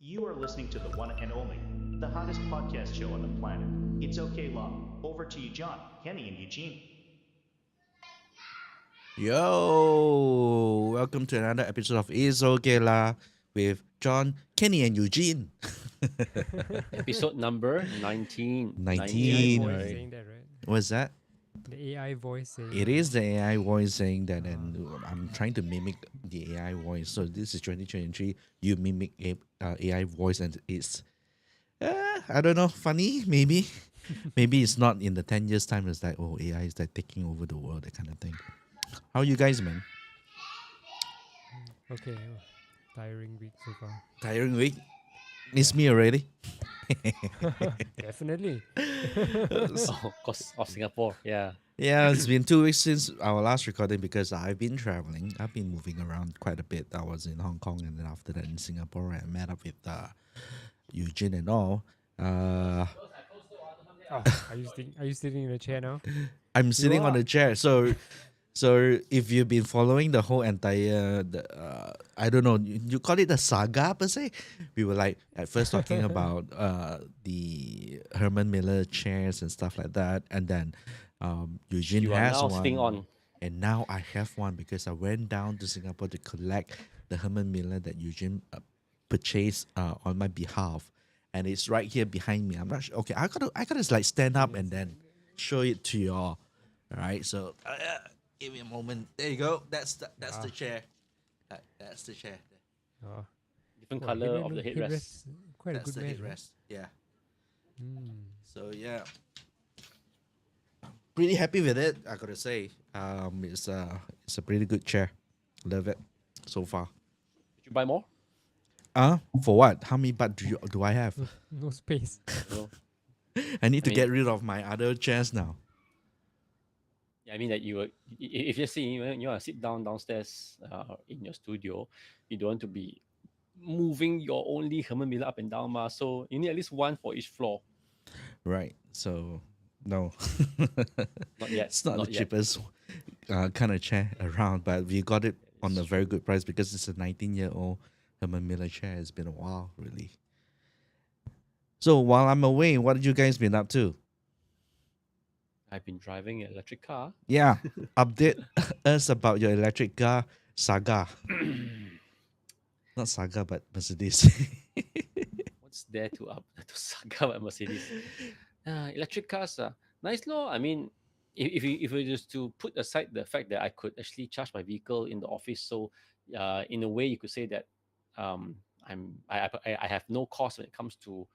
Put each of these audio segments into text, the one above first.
You are listening to the one and only, the hottest podcast show on the planet. It's okay, Law. Over to you, John, Kenny, and Eugene. Yo, welcome to another episode of Is Okay La with John, Kenny, and Eugene. Episode number 19. The AI 19. voice Right. saying that, right? What's that? The AI voice saying It that. is the AI voice saying that, and I'm trying to mimic the AI voice. So this is 2023. You mimic AI voice, and it's I don't know, funny maybe. Maybe it's not in the 10 years time. It's like, oh, AI is like taking over the world, that kind of thing. How you guys, man? Okay, tiring week so far. Tiring week. Miss me already. Definitely. Oh, cause of Singapore. Yeah. Yeah, it's been 2 weeks since our last recording because I've been traveling. I've been moving around quite a bit. I was in Hong Kong and then after that in Singapore. I met up with Eugene and all. Oh, are you sitting in a chair now? I'm sitting on are. the chair. So if you've been following the whole entire, I don't know, you call it a saga per se. We were like at first talking about the Herman Miller chairs and stuff like that, and then Eugene You are has now one. sitting on. And now I have one because I went down to Singapore to collect the Herman Miller that Eugene purchased on my behalf, and it's right here behind me. I'm not sure. Okay, I gotta like stand up and then show it to you all. All right, so give me a moment. There you go. That's the chair. That's the chair. Oh, Different wow, color of the headrest. Quite That's a the good match. headrest. Yeah. Mm. So yeah, pretty happy with it. I gotta say, it's a pretty good chair. Love it so far. Did you buy more? For what? How many butt do I have? No space. No. I need to mean- get rid of my other chairs now. Yeah, I mean that you were, if you're saying you want to sit down downstairs in your studio, you don't want to be moving your only Herman Miller up and down, so you need at least one for each floor. Right. So no. Not yet. It's not the yet. cheapest kind of chair around, but we got it on a very good price because it's a 19-year-old Herman Miller chair. It's been a while, really. So while I'm away, what have you guys been up to? I've been driving an electric car. Yeah, update us about your electric car saga. Not saga, but Mercedes. What's there to up to saga about Mercedes? Electric cars are nice, law. I mean, if we just to put aside the fact that I could actually charge my vehicle in the office, so in a way you could say that I have no cost when it comes to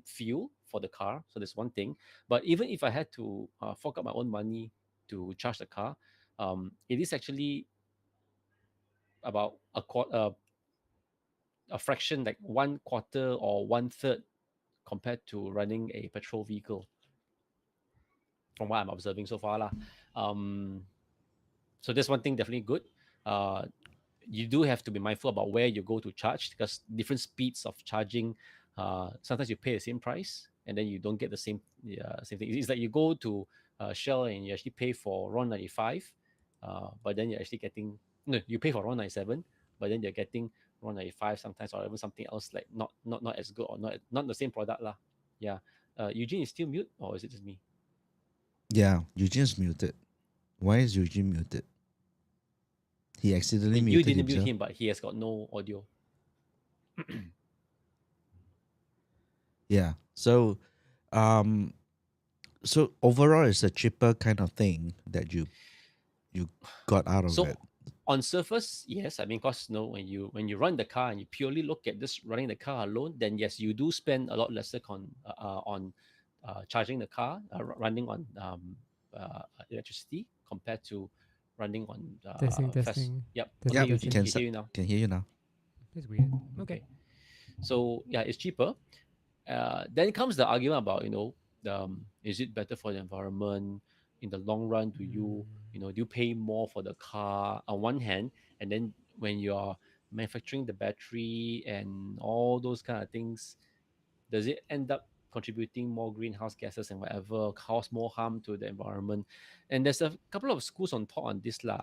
fuel for the car. So that's one thing. But even if I had to fork out my own money to charge the car, it is actually about a fraction, like 1/4 or 1/3 compared to running a petrol vehicle from what I'm observing so far. So that's one thing definitely good. You do have to be mindful about where you go to charge because different speeds of charging, sometimes you pay the same price and then you don't get the same thing. It's like you go to Shell and you actually pay for RON 95, but then you're actually getting, no, you pay for RON 97, but then you're getting RON 95 sometimes or even something else like not as good or not the same product lah. Yeah. Eugene is still mute or is it just me? Yeah, Eugene's muted. Why is Eugene muted? He accidentally You muted didn't mute himself. him, but he has got no audio. Yeah. Um, so overall, it's a cheaper kind of thing that you got out of So it. on surface, yes. I mean, cause when you run the car and you purely look at this running the car alone, then yes, you do spend a lot lesser on charging the car, running on electricity compared to running on Testing. Yep. Testing, Okay, Yeah, testing. Eugene, can hear you now. can hear you now. That's weird. Okay. So yeah, it's cheaper. Then comes the argument about is it better for the environment in the long run? Do you pay more for the car on one hand, and then when you're manufacturing the battery and all those kind of things, does it end up contributing more greenhouse gases and whatever, cause more harm to the environment? And there's a couple of schools on thought on this lah.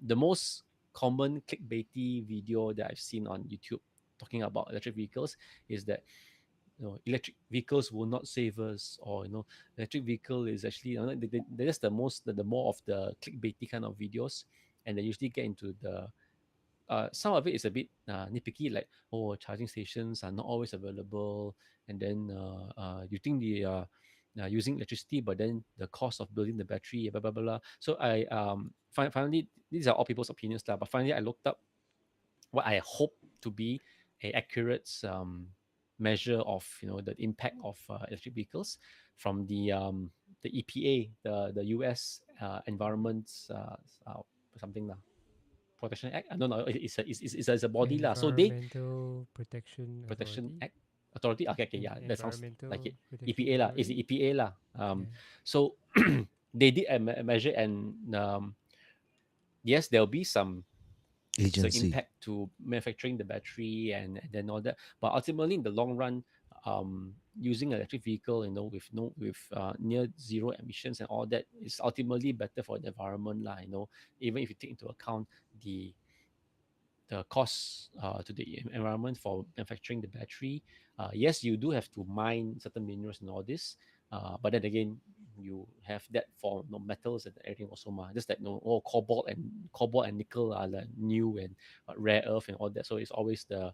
The most common clickbaity video that I've seen on YouTube talking about electric vehicles is that electric vehicles will not save us, or electric vehicle is actually that's the more of the clickbaity kind of videos, and they usually get into the some of it is a bit nitpicky, like, oh, charging stations are not always available, and then you think the using electricity, but then the cost of building the battery, blah blah blah, blah. So I finally, these are all people's opinions lah, but finally I looked up what I hope to be a accurate measure of the impact of electric vehicles from the EPA, the US Environment something lah, Protection Act. I don't know. It's a body lah. So they Environmental Protection Protection Authority. Act Authority. Okay, okay, yeah, that sounds like Environmental it. Protection EPA lah. It's the Authority. EPA lah. Yeah. So they did a measure, and yes, there'll be some Agency. impact to manufacturing the battery and then all that. But ultimately, in the long run, using an electric vehicle, with near zero emissions and all that, is ultimately better for the environment lah. Even if you take into account the costs to the environment for manufacturing the battery. Yes, you do have to mine certain minerals and all this, but then again, you have that for metals and everything also. Just that cobalt and nickel are the new and rare earth and all that. So it's always the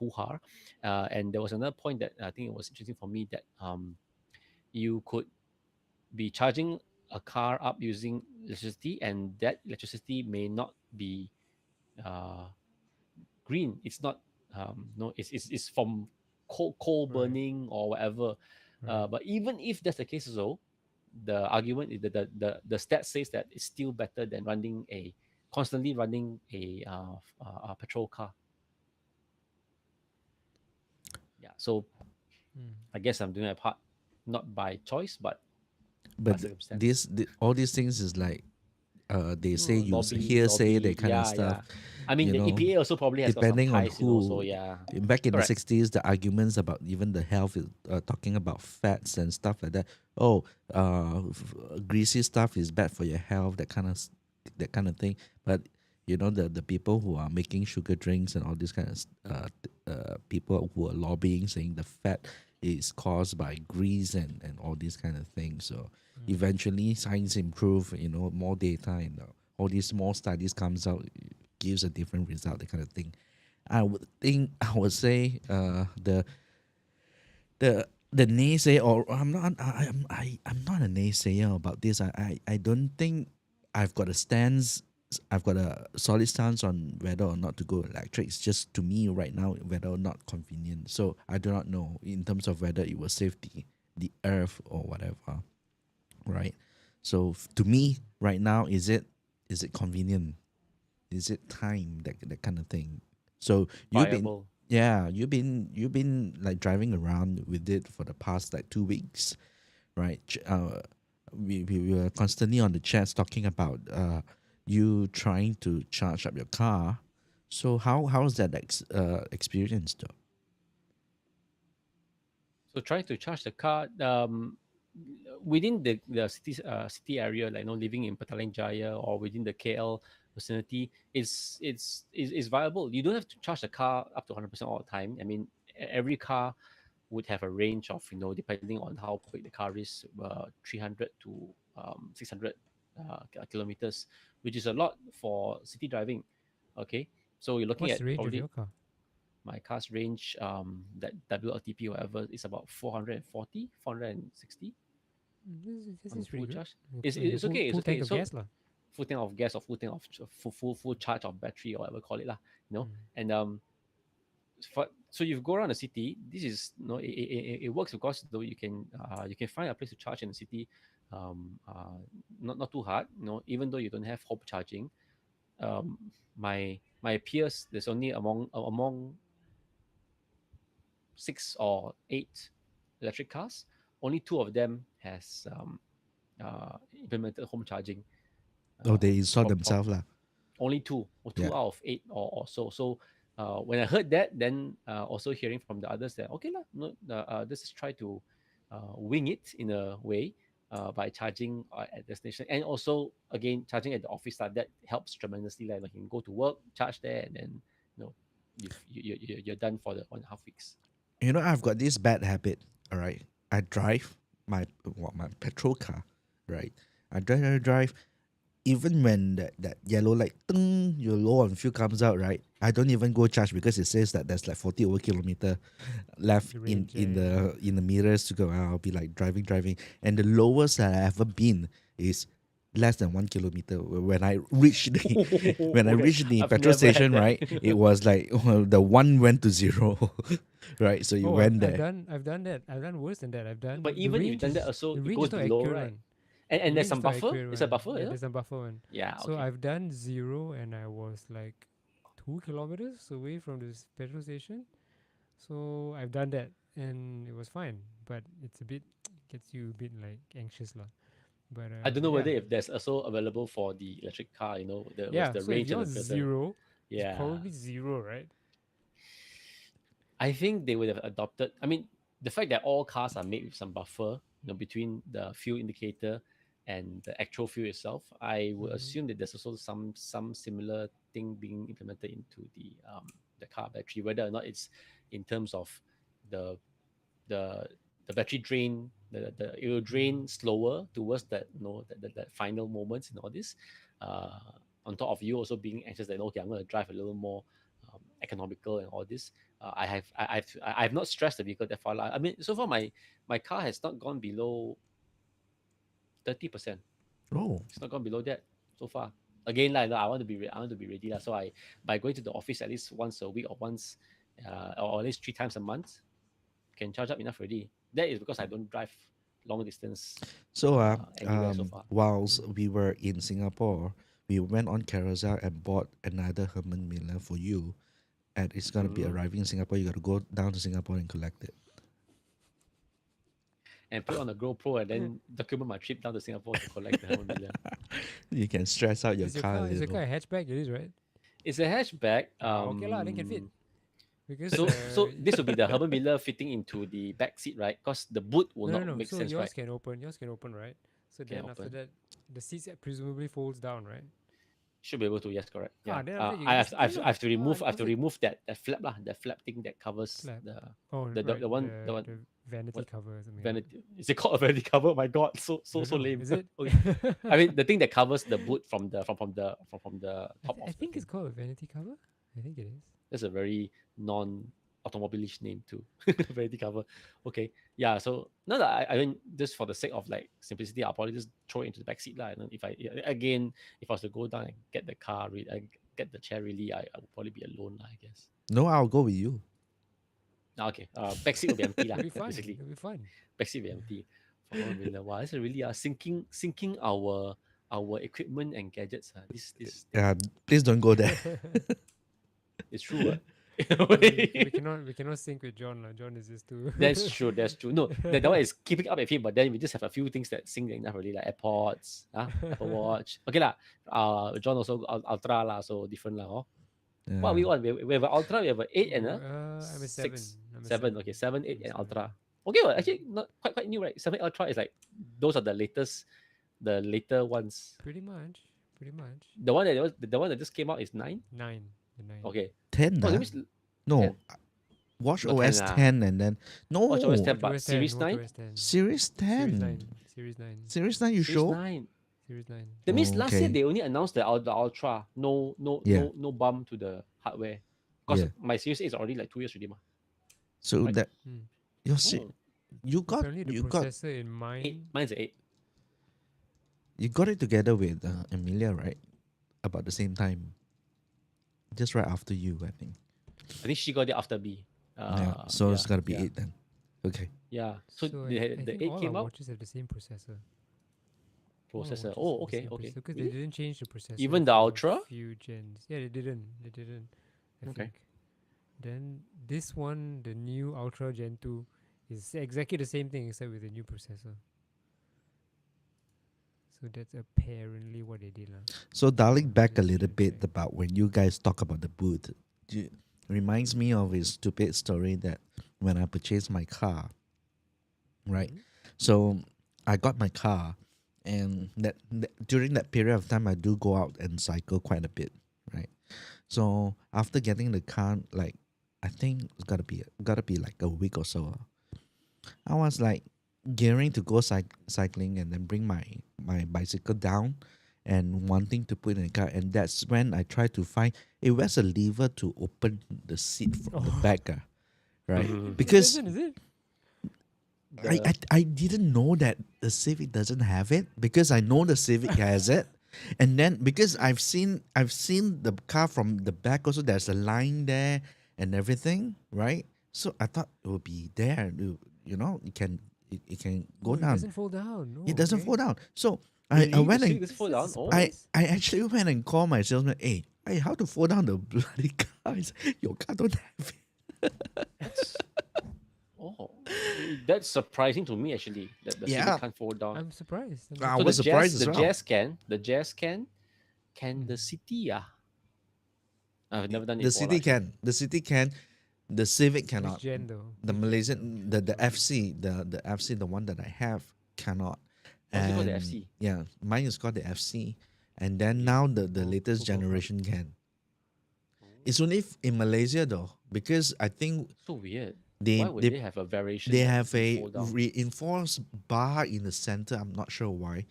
hoo-ha. And there was another point that I think it was interesting for me, that you could be charging a car up using electricity, and that electricity may not be green. It's not no, it's from coal Right. burning or whatever. Right. But even if that's the case, though, the argument is that the stat says that it's still better than constantly running a petrol car. Yeah, so I guess I'm doing my part, not by choice, but by But circumstance. all these things is like they say you Lobby, hearsay, that kind of yeah, stuff. yeah. I mean, the EPA also probably has got some Depending on ties, so who. yeah. Back in the Correct. 60s, the arguments about even the health, talking about fats and stuff like that. Oh, greasy stuff is bad for your health, that kind of thing. But the people who are making sugar drinks and all these kind of people who are lobbying, saying the fat is caused by grease and all these kind of things. So eventually science improve, more data, and all these more studies comes out, gives a different result, that kind of thing. I would say the naysayer, or I'm not a naysayer about this. I don't think I've got a solid stance on whether or not to go electric. It's just, to me right now, whether or not convenient. So I do not know in terms of whether it will save the earth or whatever, right? So to me right now, is it convenient? Is it time, that kind of thing? So Viable. you've been like driving around with it for the past like 2 weeks, right? We were constantly on the chats talking about you trying to charge up your car. So how's that experience though? So trying to charge the car within the city area, like living in Petaling Jaya or within the KL vicinity, is viable. You don't have to charge the car up to 100% all the time. I mean, every car would have a range of, depending on how big the car is, 300 to 600 kilometers, which is a lot for city driving. Okay, so you're looking What's at the range of probably your car? my car's range, that WLTP whatever, is about 440, 460 This on is pretty full good. charge. It's Full, okay. It's full okay. tank of So gas lah. full tank of gas, or full tank of full charge of battery, or whatever call it lah. Mm. And so you go around the city. This is it works because though you can find a place to charge in the city, not too hard. Even though you don't have home charging. My peers, there's only among 6 or 8 electric cars, only 2 of them has implemented home charging. They install from themselves lah. only 2 or 2 Yeah. out of 8 or so. So when I heard that, then also hearing from the others that okay lah, let's just try to wing it in a way by charging at destination, and also again charging at the office. That helps tremendously. Like you can go to work, charge there, and then you're done for the 1.5 weeks. You know, I've got this bad habit. All right, I drive my petrol car. Right, I drive. Even when that yellow light, ding, your low on fuel comes out, right? I don't even go charge because it says that there's like 40 over kilometer left The in range, the mirrors to go. I'll be like driving, and the lowest that I've ever been is less than 1 kilometer. When I reached the when I Okay, reached the I've petrol never had station, that. right, it was like the one went to zero, right? So you Oh, went I've there. I've done that. I've done worse than that. I've done But the even if you've range done that, is also the it range goes is not below, accurate right? one. And The there's range some is not buffer. accurate It's a one. buffer, Yeah, yeah. there's some buffer one. Yeah. So Okay. I've done 0 and I was like 2 kilometers away from this petrol station. So I've done that and it was fine. But it's a bit gets you a bit like anxious lah. I don't know But whether yeah. if there's also available for the electric car. What's Yeah. the So if range and the yours filter? 0, it's Yeah. probably 0, right? I think they would have adopted. I mean, the fact that all cars are made with some buffer, between the fuel indicator and the actual fuel itself, I would Mhm. assume that there's also some similar thing being implemented into the car battery, whether or not it's in terms of the the the battery drain, it will drain slower towards that final moments and all this. Uh, on top of you also being anxious that okay, I'm going to drive a little more economical and all this. I've not stressed the vehicle that far. I mean, so far my car has not gone below 30%. Oh, It's not gone below that so far. Again, like I want to be I want to be ready lah. So I by going to the office at least once a week or once or at least 3 times a month can charge up enough already. That is because I don't drive long distance so anywhere so far. whilst we were in Singapore, we went on Carousel and bought another Herman Miller for you, and it's gonna be Mhm. arriving in Singapore. You gotta go down to Singapore and collect it. And put on a GoPro and then document my trip down to Singapore to collect the Herman Miller. You can stress out your Is your car a car is your little. car a hatchback? It is, right? It's a hatchback. Okay lah, then can fit. Because So this will be the Herman Miller fitting into the back seat, right? Because the boot will no, not no, no. make So sense, yours right? can open. Yours can open, right? So Can then after open. that, the seats presumably folds down, right? Should be able to. Yes, correct. Yeah. Then after that you I just have sit I have to lah. remove I have to Perfect. remove that flap lah, the flap thing that covers Flap. the Oh, the right. one the vanity what- cover or something. like that. vanity. Is it called a vanity cover? Oh my God, so I don't know, lame. Is it? Okay. I mean the thing that covers the boot from the top I of think the it's thing. called a vanity cover. I think it is. That's a very non-automobilish name too. Vanity cover. Okay. Yeah. So no, I mean just for the sake of like simplicity, I'll probably just throw it into the back seat lah. And then if I was to go down and get the car, get the chair, really, I would probably be alone lah, I guess. No, I'll go with you. Okay. Back seat will be empty lah. It'll be fun. Basically, It'll be fun. back seat will be empty. For 1 million. Wow, this is really sinking our equipment and gadgets. This Yeah, please don't go there. is true. we cannot sync with John lah. John is just too. That's true. That's true. No, that one is keeping up with him, but then we just have a few things that sync enough already, like AirPods, Apple Watch. Okay lah. John also Ultra lah, so different lah. Yeah. What we want? We have an Ultra. We have an 8 and a I'm a 7. 6, I'm a 7. Okay, 7, 8, I'm a and 7. Ultra. Okay, well, actually not quite new, right? 7 Ultra is like those are the later ones. Pretty much. The one that just came out is 9. 9. The 9. Okay. 10 Oh, ah? that means No, 10. Watch Not OS 10 ah. 10 and then no WatchOS 10, but WatchOS 10, Series 9. WatchOS 10. Series 10. Series 9. Series 9 you Series show? 9. Series 9. That means Oh, last year okay. they only announced the Ultra. No Yeah. no bump to the hardware. Because Yeah. my Series 8 is already like 2 years already. So Right. that Hmm. Oh, you got Apparently the you got processor in 8. mine. Mine's an 8. you got it together with Emilia, right? About the same time. Just right after you, I think. I think she got it after me. Yeah. So it's gotta be yeah. 8 then. Okay. Yeah. So, I the think 8 all came our out watches have the same processor. All our processor. watches Oh, have the okay, same okay. Because good. they didn't change the processor. Even the for Ultra? Few gens. Yeah, they didn't. I Okay. think. Then this one, the new Ultra Gen 2, is exactly the same thing except with a new processor. So that's apparently what they did lah. So dialing back a Just little check bit back. about when you guys talk about the boot, reminds me of a stupid story that when I purchased my car, right? Mhm. So I got my car, and that during that period of time, I do go out and cycle quite a bit, right? So after getting the car, like I think it's gotta be like a week or so. I was like gearing to go cycling and then bring my bicycle down and wanting to put in the car, and that's when I tried to find it was a lever to open the seat from the Oh. back, right? Mhm. It Because doesn't, is it? I didn't know that the Civic doesn't have it, because I know the Civic has it. And then because I've seen the car from the back also, there's a line there and everything, right? So I thought it would be there. It can go Oh, it down. doesn't fall down. No, It doesn't okay. fall down. So I Really? The went Civic and doesn't fall That's down? a Oh, surprise. I actually went and called my salesman. Hey, how to fall down the bloody car? He said, your car don't have it. that's oh, that's surprising to me actually that the Yeah. Civic can't fall down. I'm surprised. I'm I So was the surprised Jazz, as the well. Jazz can the City I've never done it The before. city can. The city can. The Civic Which cannot. gen though? The Which gen? Malaysian, the FC, the FC, the one that I have cannot. What's it called, the And FC? yeah, mine is called the FC, and then Okay. now the Oh, latest cool, cool, cool. generation can. It's only in Malaysia though, because I think So weird. they Why would they they have a variation they that have can a fall down? reinforced bar in the center. I'm not sure why,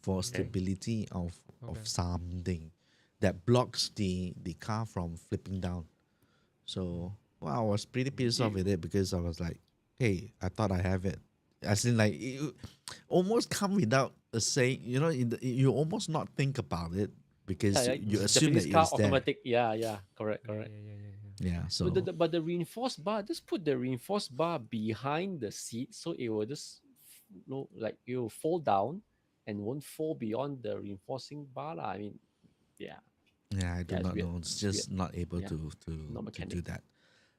for stability of Okay. something that blocks the car from flipping down. So I was pretty pissed off with it, because I was like, hey, I thought I have it. As in, like, you almost come without a say. You almost not think about it, because Yeah, you it's assume that Japanese car it's there. automatic. Yeah, correct, Yeah, correct. yeah, yeah, yeah, yeah. Yeah. So But the reinforced bar, just put the reinforced bar behind the seat, so it will just like it will fall down and won't fall beyond the reinforcing bar lah. I mean, yeah, yeah, I do it's not weird. know. It's It's weird. just not able Yeah, to not to do mechanic. that.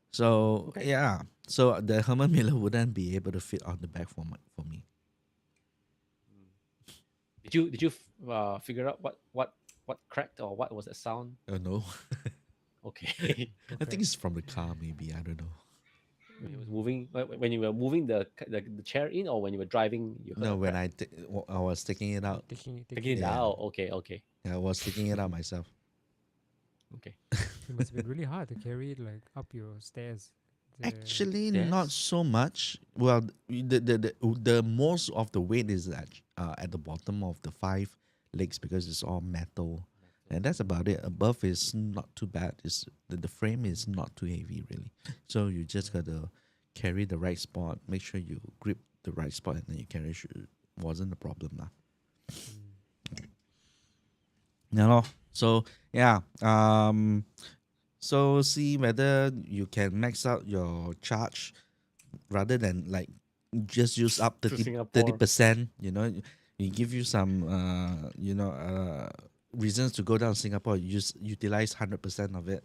So Okay. yeah. So the Herman Miller wouldn't be able to fit on the back for me. Did you figure out what cracked or what was that sound? Oh no. Okay. I Okay. think it's from the car, maybe. I don't know. When it was moving, when you were moving the chair in, or when you were driving, you heard No, a when crack? I was taking it out. Taking Taking it Yeah. out. Okay. Yeah, I was taking it out myself. Okay. It must have been really hard to carry it like up your stairs. Actually, Yes. not so much. Well, the most of the weight is at the bottom of the 5 legs, because it's all metal, and that's about it. Above is not too bad. It's the frame is not too heavy really, so you just gotta carry the right spot. Make sure you grip the right spot, and then you carry. Wasn't a problem lah. Yeah, lor. So yeah, so see whether you can max out your charge, rather than like just use up To 30 Singapore. percent. You give you some reasons to go down to Singapore. You just utilize 100% of it,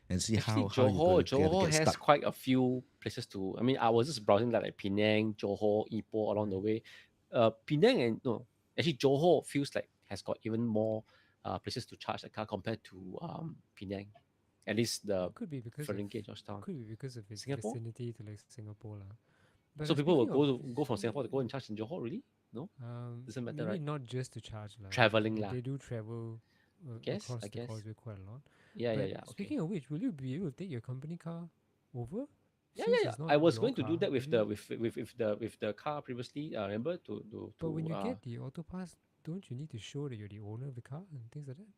and see Actually, how you Johor get has stuck. quite a few places to. I mean, I was just browsing like Penang, Johor, Ipoh along the way. Penang and no, actually Johor feels like has got even more places to charge the car compared to Penang. At least the Could be because of Ferengi, Georgetown. could be because of its Singapore? vicinity to like Singapore lah. But So people will speaking of, go from Singapore to go and charge in Johor, really? No, doesn't matter, maybe right? not just to charge lah. Travelling They- lah. They do travel Guess, across I the guess. causeway quite a lot. Yeah, But yeah. Okay. speaking of which, will you be able to take your company car over? Yeah, Since yeah. it's not I was your going to do car, that with will the you- with the car previously. Remember to But when you get the auto pass, don't you need to show that you're the owner of the car and things like that?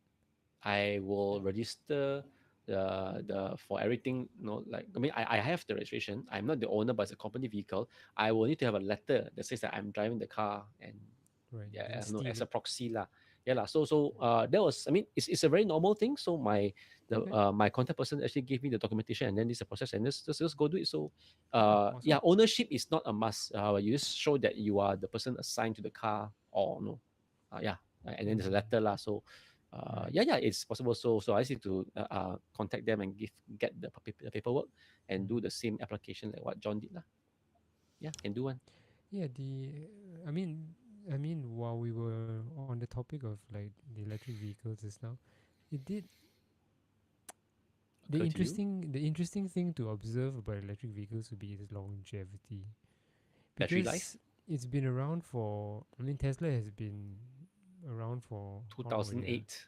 I will register the for everything. Like I mean, I have the registration. I'm not the owner, but it's a company vehicle. I will need to have a letter that says that I'm driving the car, and Right. you yeah, can as steal a it. proxy lah. Yeah lah. So that was. I mean, it's a very normal thing. So Okay. my contact person actually gave me the documentation, and then this is a process, and just go do it. So Awesome. yeah, ownership is not a must. You just show that you are the person assigned to the car, or no, yeah, and then there's a letter lah. So Right. yeah, it's possible. So I just need to contact them and get the paperwork and do the same application like what John did lah. Yeah, can do one. Yeah, I mean, while we were on the topic of like the electric vehicles just now, it did Occur to you? the interesting thing to observe about electric vehicles would be its longevity. Battery Because life? it's been around for, I mean, Tesla has been around for how long already ah? 2008.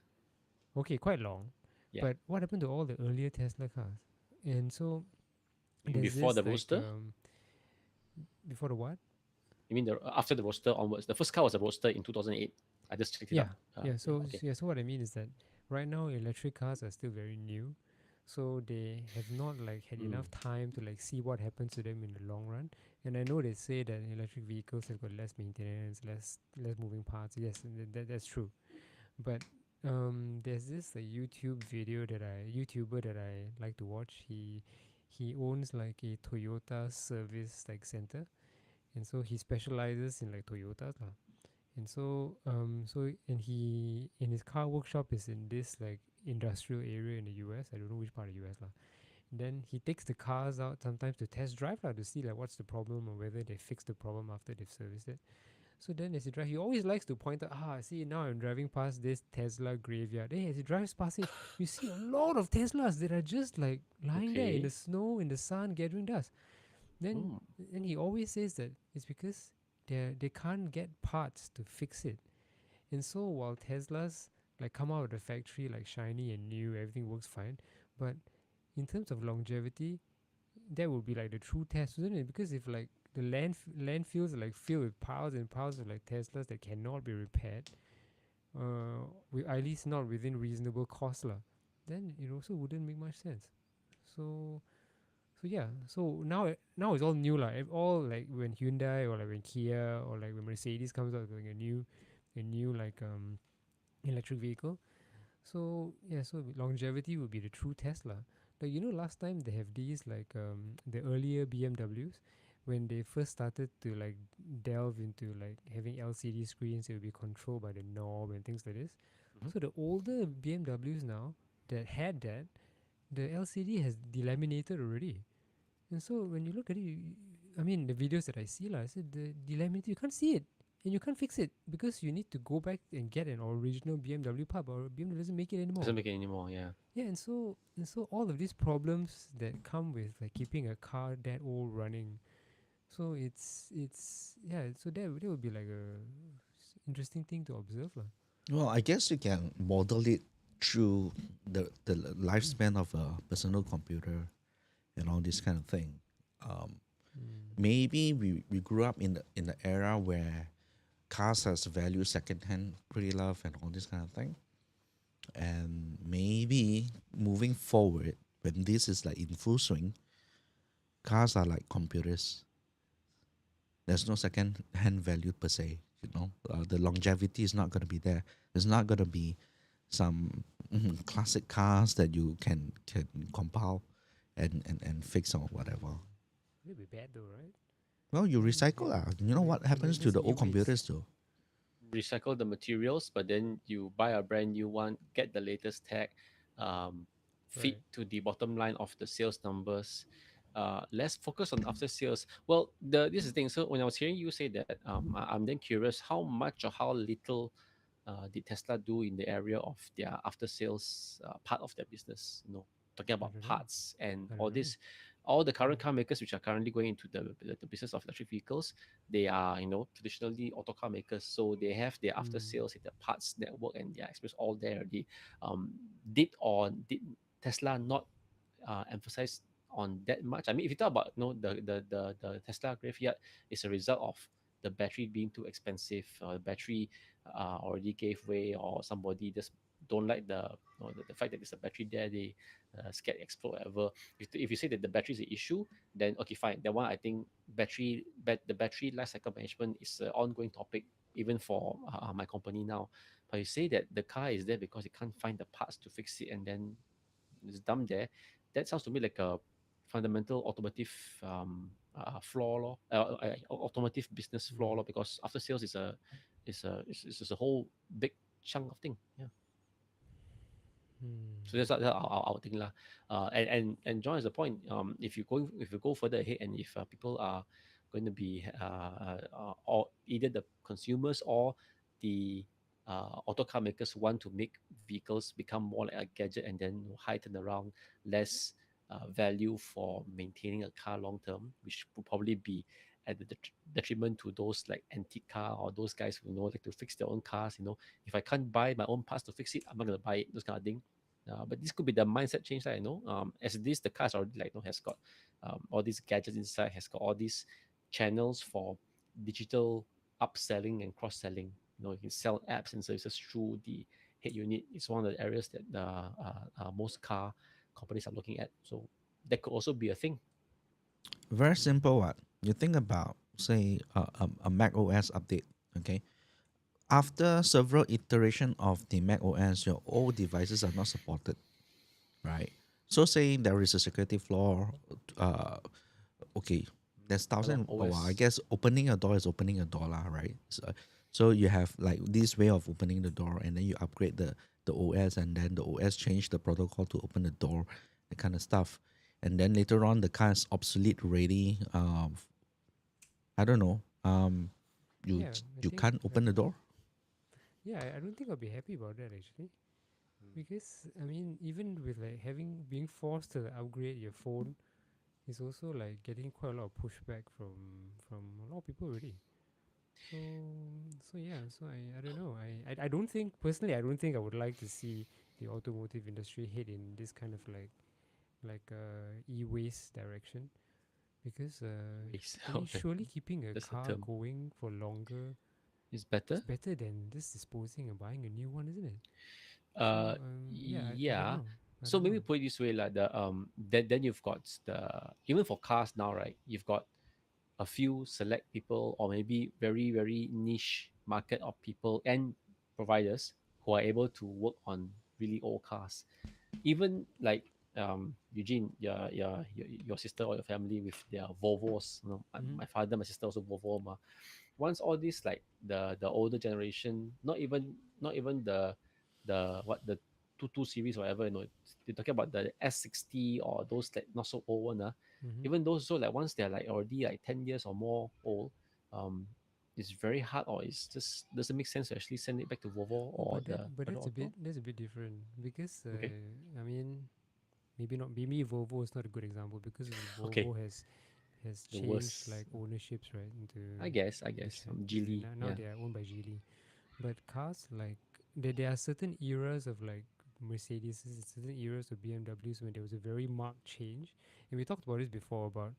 Okay, quite long. Yeah. But what happened to all the earlier Tesla cars? And so You mean there's before the this like Roadster? before the what? You mean the after the Roadster onwards? The first car was a Roadster in 2008. I just checked it Yeah, up. yeah. Yeah. So Okay. so what I mean is that right now electric cars are still very new, so they have not like had Mm. enough time to like see what happens to them in the long run. And I know they say that electric vehicles have got less maintenance, less moving parts. Yes, that's true. But there's this YouTuber that I like to watch. He owns like a Toyota service like center, and so he specializes in like Toyotas lah. And so and he in his car workshop is in this like industrial area in the US. I don't know which part of US lah. Then he takes the cars out sometimes to test drive lah, to see like what's the problem or whether they fix the problem after they've serviced it. So then as he drives, he always likes to point out, see, now I'm driving past this Tesla graveyard. Then as he drives past it, you see a lot of Teslas that are just like lying there in the Okay. snow, in the sun, gathering dust. Then Mm. and he always says that it's because they can't get parts to fix it. And so while Teslas like come out of the factory like shiny and new, everything works fine. But in terms of longevity, that would be like the true test, isn't it? Because if like the landfills are like filled with piles and piles of like Teslas that cannot be repaired, at least not within reasonable cost lah, then it also wouldn't make much sense. So yeah, so now it's all new lah. All like when Hyundai or like when Kia or like when Mercedes comes out with like a new like electric vehicle. So yeah, so longevity would be the true Tesla. Like last time they have these like the earlier BMWs when they first started to like delve into like having LCD screens, it would be controlled by the knob and things like this. Mhm. So the older BMWs now that had that, the LCD has delaminated already. And so when you look at it, I mean the videos that I see lah, I said the delaminated you can't see it. And you can't fix it because you need to go back and get an original BMW part, or BMW doesn't make it anymore. Doesn't make it anymore. Yeah. Yeah, and so all of these problems that come with like keeping a car that old running. So it's yeah, so that would be like a interesting thing to observe lah. Well, I guess you can model it through the lifespan of a personal computer and all this kind of thing. Um, Maybe we grew up in the era where cars has value secondhand, pre-love, and all this kind of thing. And maybe moving forward, when this is like in full swing, cars are like computers. There's no second hand value per se. The longevity is not going to be there. There's not going to be some classic cars that you can compile and fix or whatever. It'll be bad though, right? Well, you recycle. You know Yeah, what so happens to there's the old e-waste. computers though? Recycle the materials, but then you buy a brand new one, get the latest tech, feed Right. to the bottom line of the sales numbers. Less focus on after sales. Well, this is the thing. So when I was hearing you say that, I'm then curious how much or how little did Tesla do in the area of their after sales part of their business? Talking I about don't know. parts and I all don't know. this. All the current car makers which are currently going into the business of electric vehicles, they are traditionally auto car makers, so they have their after sales, their parts network, and their experience all there already. Did Tesla not emphasize on that much? I mean, if you talk about the Tesla graveyard is a result of the battery being too expensive, the battery already gave way, or somebody just don't like the fact that there's a battery there, they scared explode whatever. If you say that the battery is an issue, then okay, fine. That one I think the battery life cycle management is an ongoing topic even for my company now. But you say that the car is there because it can't find the parts to fix it, and then it's dumped there. That sounds to me like a fundamental automotive flaw, law, automotive business flaw, law, because after sales is a whole big chunk of thing. Yeah. So that's our thing lah. And John has a point. If you go further ahead, and if people are going to be or either the consumers or the auto car makers want to make vehicles become more like a gadget, and then high turnaround, less value for maintaining a car long term, which will probably be at the detriment to those like antique car or those guys who like to fix their own cars. If I can't buy my own parts to fix it, I'm not gonna buy it. Those kind of thing. But this could be the mindset change that I know. As this, the car is already like, has got all these gadgets inside, has got all these channels for digital upselling and cross selling. You can sell apps and services through the head unit. It's one of the areas that most car companies are looking at. So that could also be a thing. Very simple. What you think about, say, a Mac OS update? Okay, after several iteration of the Mac OS, your old devices are not supported, right? So say there is a security flaw. Uh, okay, there's A lot of thousand. Oh, well, I OS. guess opening a door is opening a door, lah, right? So you have like this way of opening the door, and then you upgrade the OS, and then the OS change the protocol to open the door, that kind of stuff. And then later on, the car is obsolete ready. I don't know. You Yeah, I you think can't open the door. yeah, I don't think I'll be happy about that actually. Because I mean, even with like having being forced to upgrade your phone is also like getting quite a lot of pushback from a lot of people already. So so yeah, so I don't know. I don't think personally I don't think I would like to see the automotive industry head in this kind of like e-waste direction because Waste. I mean Okay, surely keeping a that's the car term. going for longer Is is better. better than just disposing and buying a new one, isn't it? So Uh, yeah, I don't yeah. know. I So don't maybe know. put it this way, like then you've got the, even for cars now, right? You've got a few select people, or maybe very very niche market of people and providers who are able to work on really old cars. Even like Eugene, your sister or your family with their Volvos. Mm-hmm. My father, my sister also Volvo. Once all this, like the older generation, not even the what the 22 series or whatever, they're talking about the S60 or those like not so old one. Mm-hmm. Even those, so like once they're like already like 10 years or more old, um it's very hard, or it's just doesn't make sense to actually send it back to Volvo Oh, or the but other auto. that's a bit different because Okay. I mean maybe not maybe Volvo is not a good example because Okay. Volvo has The changed worst. like ownerships right I guess Geely, now yeah. they are owned by Geely. But cars like there are certain eras of like Mercedes, certain eras of BMWs when there was a very marked change, and we talked about this before about,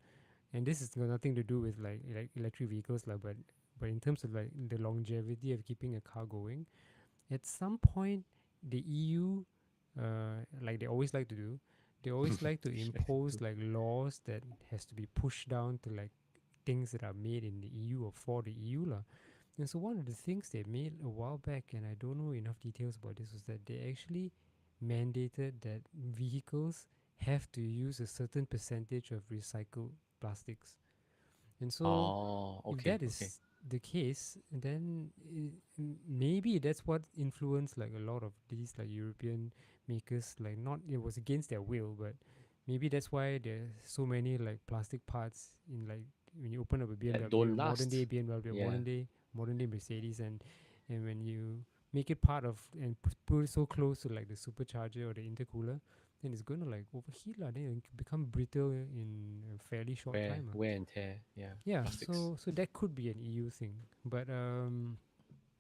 and this has got nothing to do with like electric vehicles lah, but in terms of like the longevity of keeping a car going, at some point the EU, like they always like to do, they always like to impose like laws that has to be pushed down to like things that are made in the EU or for the EU lah. And so one of the things they made a while back, and I don't know enough details about this, was that they actually mandated that vehicles have to use a certain percentage of recycled plastics. And so Oh, if okay, that okay. is the case, then maybe that's what influenced like a lot of these like European makers. Like not it was against their will, but maybe that's why there's so many like plastic parts in like when you open up a That BMW, don't modern day last. BMW, Yeah. modern day Mercedes, and when you make it part of and put it so close to like the supercharger or the intercooler, then it's going to like overheat lah. Then it become brittle in a fairly short Wear time. wear and tear. Yeah. Yeah, Plastics. so that could be an EU thing,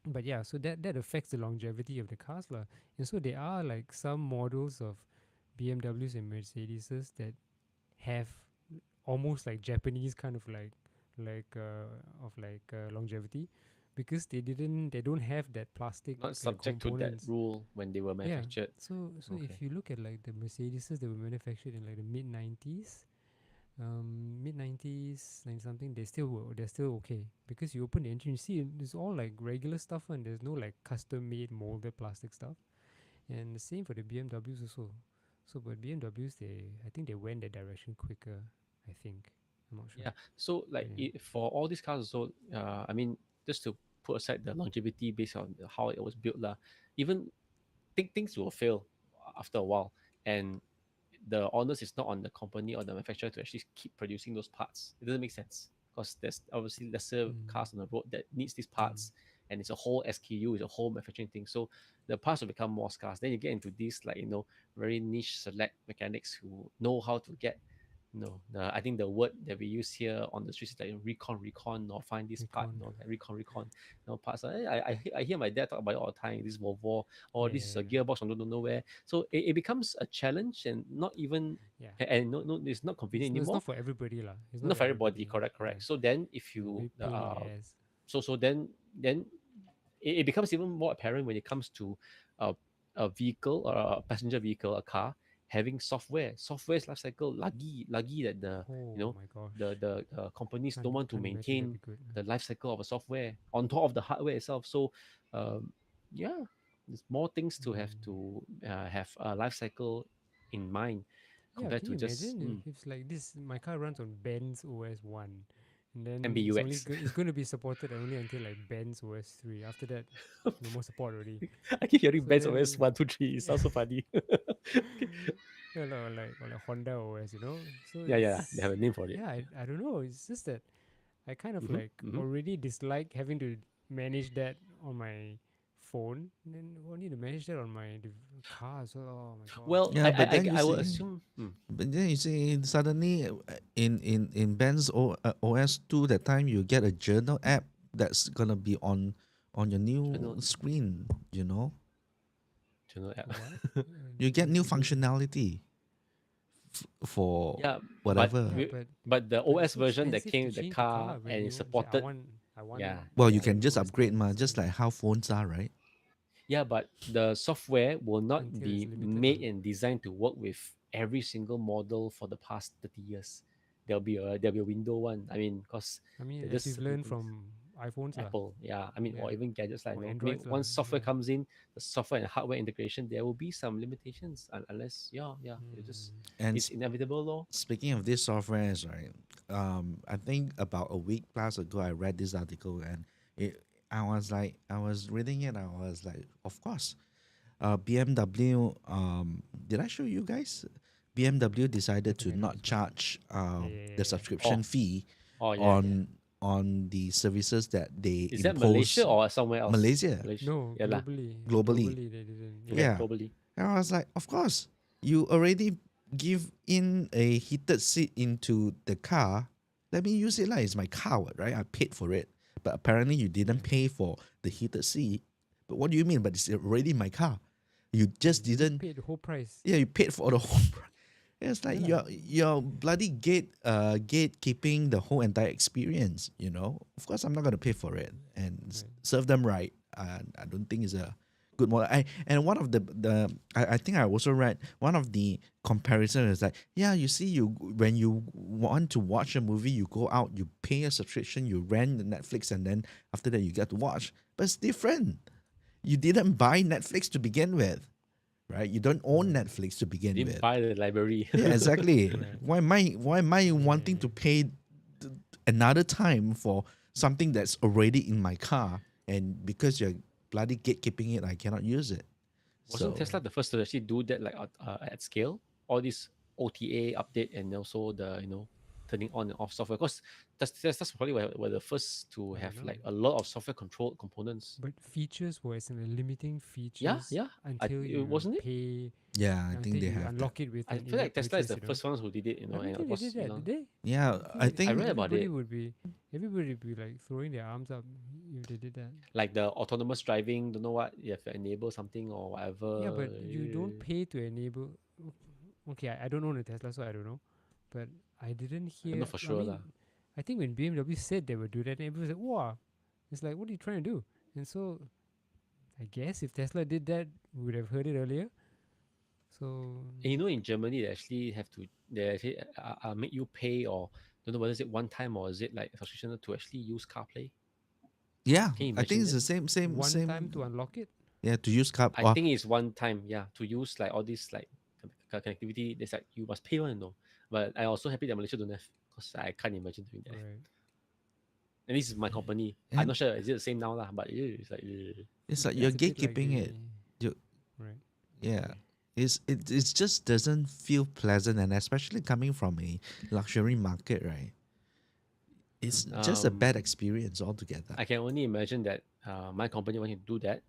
but yeah, so that affects the longevity of the cars lah. And so there are like some models of BMWs and Mercedeses that have almost like Japanese kind of longevity because they don't have that plastic Not subject to that components. rule when they were Yeah, manufactured. so Okay. if you look at like the Mercedeses that were manufactured in like the mid 90s, 90 something, they're still okay because you open the engine, you see it's all like regular stuff and there's no like custom made molded plastic stuff. And the same for the BMWs also. So but BMWs, I think they went that direction quicker. I think, I'm not sure. Yeah. So like But yeah. for all these cars also, I mean, just to put aside the longevity based on how it was built lah, even things will fail after a while, and the onus is not on the company or the manufacturer to actually keep producing those parts. It doesn't make sense because there's obviously lesser Mm, cars on the road that needs these mm, parts, and it's a whole SKU, it's a whole manufacturing thing. So the parts will become more scarce. Then you get into these like very niche select mechanics who know how to get No, I think the word that we use here on the streets is like recon, or find this part, Recon. like recon, parts. I hear my dad talk about it all the time. This Volvo, or this is a Yeah. gearbox from don't know where. So it becomes a challenge, and not even, Yeah. and no, it's not convenient It's anymore. not for everybody lah. It's Not not for for everybody, everybody. correct. So then, if It's a you big pain in the ass. so then it becomes even more apparent when it comes to uh, a vehicle, or a passenger vehicle, a car, having software's life cycle lagi that the Oh you know my gosh. the companies don't want to Can't imagine that'd maintain be good. the life cycle of a software on top of the hardware itself. So um, yeah, there's more things to have Mm. to have a life cycle in mind, Yeah, compared can to you just imagine if it's like this? My car runs on Benz OS 1, and then MBUX. it's going to be supported only until like Benz OS 3. After that, no more support already. I keep hearing So Benz OS then, 1, 2, 3. It sounds so funny. yeah, or like Honda OS, you know. So Yeah. They have a it's name for it. yeah, I don't know. It's just that I kind of Mm-hmm, like mm-hmm. already dislike having to manage that on my phone, and then I need to manage that on my car. So oh my god. Well, Yeah, but then you I will see, assume. but then you see, suddenly in Ben's OS 2 that time you get a journal app that's gonna be on your new Journal, screen. journal app. What? You get new That's a bit. functionality for Yeah, whatever. Yeah, but the but it's OS so version that expensive came to with the change the car car when and you is say supported. I want Yeah, Well, you yeah, can just OS upgrade 10. just like how phones are, right? yeah. But the software will not Until it's be limited lah. made and designed to work with every single model for the past 30 years. There'll be a window one. I mean, because I mean, they're as just we've learned certain from iPhones lah. Apple, yeah. I mean, Yeah. or even gadgets like, Or I mean, Androids lah. once software Yeah. comes in, the software and hardware integration, there will be some limitations, unless, And it's inevitable, law. speaking of these softwares, right? I think about a week plus ago, I read this article and I was reading it. I was like, of course, BMW. Did I show you guys? BMW decided to Definitely. not charge Yeah. the subscription fee Oh yeah, yeah. on the services that they Is that impose. Malaysia or somewhere else? Malaysia. No, Yeah lah. Globally. they didn't. Okay, Yeah. globally. And I was like, of course, you already give in a heated seat into the car. Let me use it like it's my car, right? I paid for it. But apparently you didn't pay for the heated seat. But what do you mean? But it's already my car. You just You didn't. paid the whole price. Yeah, you paid for the whole price. It's like Yeah you're bloody gatekeeping the whole entire experience. Of course, I'm not gonna pay for it and serve them right. I don't think it's a good model. And one of I think I also read one of the comparison is like, yeah, you see, when you want to watch a movie, you go out, you pay a subscription, you rent the Netflix, and then after that you get to watch. But it's different. You didn't buy Netflix to begin with, right? You don't own Netflix to begin Didn't with. buy the library. Yeah, exactly. Right. Why am I wanting to pay another time for something that's already in my car, and because you're bloody gatekeeping it, I cannot use it. Wasn't Tesla the first to actually do that, like at scale? All this OTA update, and also the turning on and off software. Because Tesla's probably were the first to I have don't like know. a lot of software control components. But features was limiting features Yeah. until you wasn't it? pay. Yeah, I until think they you have that. unlock it with I an feel like in-app Tesla is purchase, the first ones who did it. I don't And think of they course, did that, did they? Yeah, I think I read about everybody it. would be everybody would be like throwing their arms up if they did that. Like the autonomous driving, don't know what, you have to enable something or whatever. Yeah, but you don't pay to enable. Okay, I don't own a Tesla, so I don't know. But I didn't I hear. don't know for sure lah. I think when BMW said they would do that, everybody was like, "Wow!" It's like, what are you trying to do? And so, I guess if Tesla did that, we would have heard it earlier. So And in Germany they actually make you pay, or don't know whether is it one time or is it like a subscription to actually use CarPlay. Yeah, Can you I think imagine it's the that? same one same. time to unlock it. Yeah, to use car. I think it's one time, yeah, to use like all this like connectivity. There's like you must pay one, But I also happy that Malaysia don't have, because I can't imagine doing that. Right. And this is my company. And- I'm not sure is it the same now lah, but it's like It's like Yeah, you're it's a bit like gatekeeping it. the- You- Right. Yeah. It just doesn't feel pleasant, and especially coming from a luxury market, right? It's just a bad experience altogether. I can only imagine that my company wanting to do that,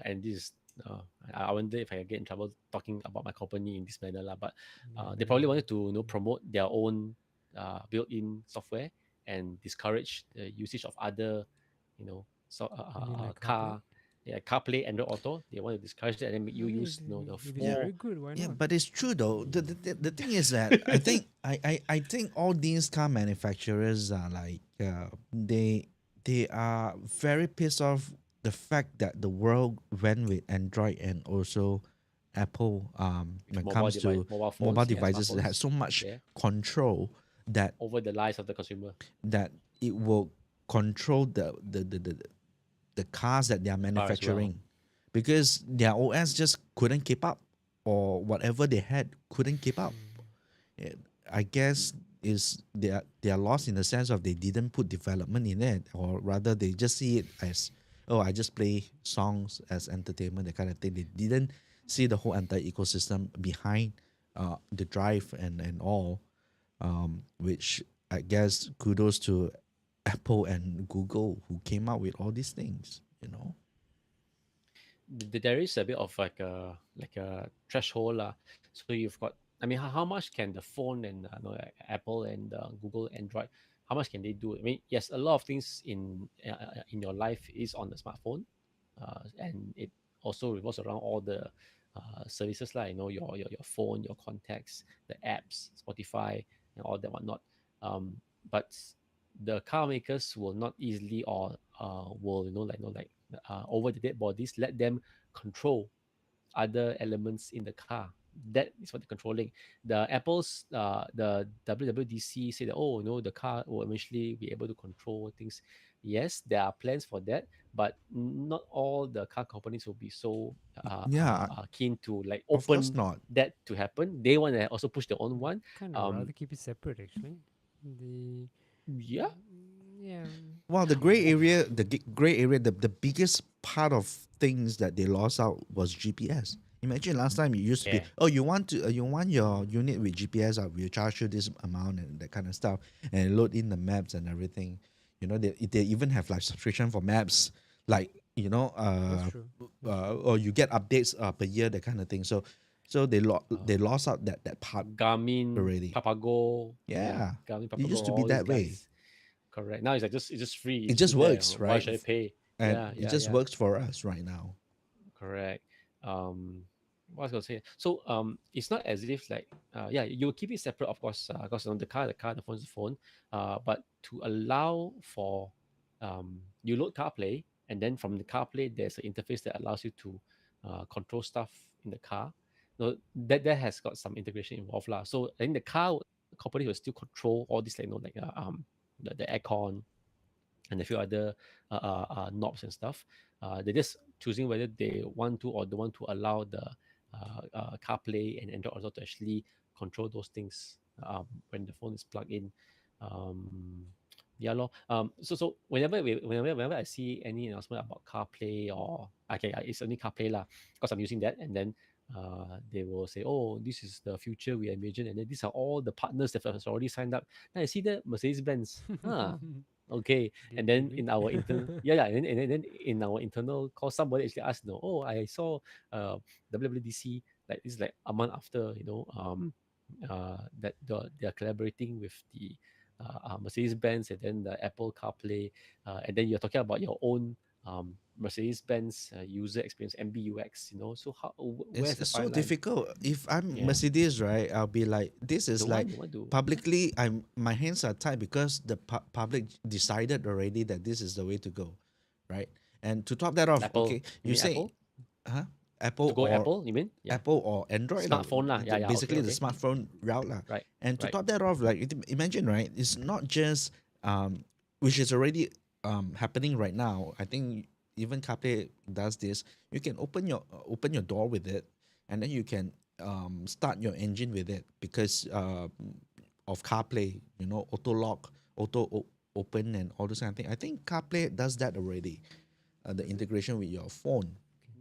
and this is I wonder if I get in trouble talking about my company in this manner lah. But they better probably not. wanted to promote their own built-in software and discourage the usage of other, You mean like CarPlay? car, yeah, CarPlay, Android Auto. They want to discourage that and make I you mean, use the if it's Yeah, four. very good, why yeah, not? but it's true though. The thing is that I think I think all these car manufacturers are like they are very pissed off the fact that the world went with Android and also Apple when it Mobile comes device, to mobile mobile phones, yeah, devices that has smartphones, so much yeah, control that over the lives of the consumer. that it will control the cars that they are Car as well. manufacturing because their OS just couldn't keep up or whatever they had couldn't keep up. Eh, I guess is they are lost in the sense of they didn't put development in it, or rather they just see it as, oh, I just play songs as entertainment, that kind of thing. They didn't see the whole entire ecosystem behind the drive and all, which I guess kudos to Apple and Google who came up with all these things, you know. There is a bit of like a threshold lah. So you've got, I mean, how much can the phone and like Apple and Google Android, how much can they do? I mean, yes, a lot of things in your life is on the smartphone, and it also revolves around all the services like your phone, your contacts, the apps, Spotify, and all that whatnot. But the car makers will not easily or will over the dead bodies let them control other elements in the car. That is what they're controlling. The WWDC said that, oh, the car will eventually be able to control things. Yes, there are plans for that, but not all the car companies will be so Yeah, keen to like of course open not. that to happen. They want to also push their own one. Kind of Um, rather keep it separate, actually. The yeah, yeah, Well, the gray area, gray area, the biggest part of things that they lost out was GPS. Imagine last time it used to be, yeah, oh, you want your unit with GPS up, we'll charge you this amount and that kind of stuff, and load in the maps and everything. You know, they even have like subscription for maps, like that's true. or you get updates per year, that kind of thing. So they lost out that part Garmin, already. Papago, yeah, Yeah, Garmin, it Papago, used to be all these that way. guys. Correct. Now it's just free. It It's just still there. works, Why right? should I pay? And Yeah, it yeah, just yeah. works for us right now. Correct. What was I gonna say? So it's not as if like yeah, you keep it separate, of course, because the car, the phone is the phone. But to allow for you load CarPlay, and then from the CarPlay there's an interface that allows you to control stuff in the car. No, that has got some integration involved lah. So I think the car company will still control all this, like the aircon and a few other knobs and stuff. They're just choosing whether they want to or don't want to allow the CarPlay and Android Auto to actually control those things when the phone is plugged in. Um, yeah, lor. So whenever I see any announcement about CarPlay or okay, it's only CarPlay lah, because I'm using that, and then they will say, oh, this is the future we envision, and then these are all the partners that have already signed up. Then I see that Mercedes Benz, okay, and then Really? in our internal, yeah, and then in our internal call, somebody actually asked, oh, I saw WWDC like this, like a month after, that they're collaborating with the Mercedes Benz and then the Apple CarPlay, and then you're talking about your own Mercedes Benz user experience MBUX, so where's the It's so fine line? difficult. If I'm Yeah, Mercedes, right, I'll be like, this is like don't want to, yeah. publicly, my hands are tied because the public decided already that this is the way to go, right? And to top that off, Apple, okay, you you mean say, Apple? huh? To go Apple, you mean? Yeah. Apple or Android, or Smartphone lah. Yeah, yeah. Okay, basically the okay. smartphone route lah. Right, And to right. top that off, like imagine, right, it's not just which is already happening right now. I think even CarPlay does this. You can open your door with it, and then you can start your engine with it because of CarPlay. Auto lock, open, and all those kind of thing. I think CarPlay does that already. The integration with your phone.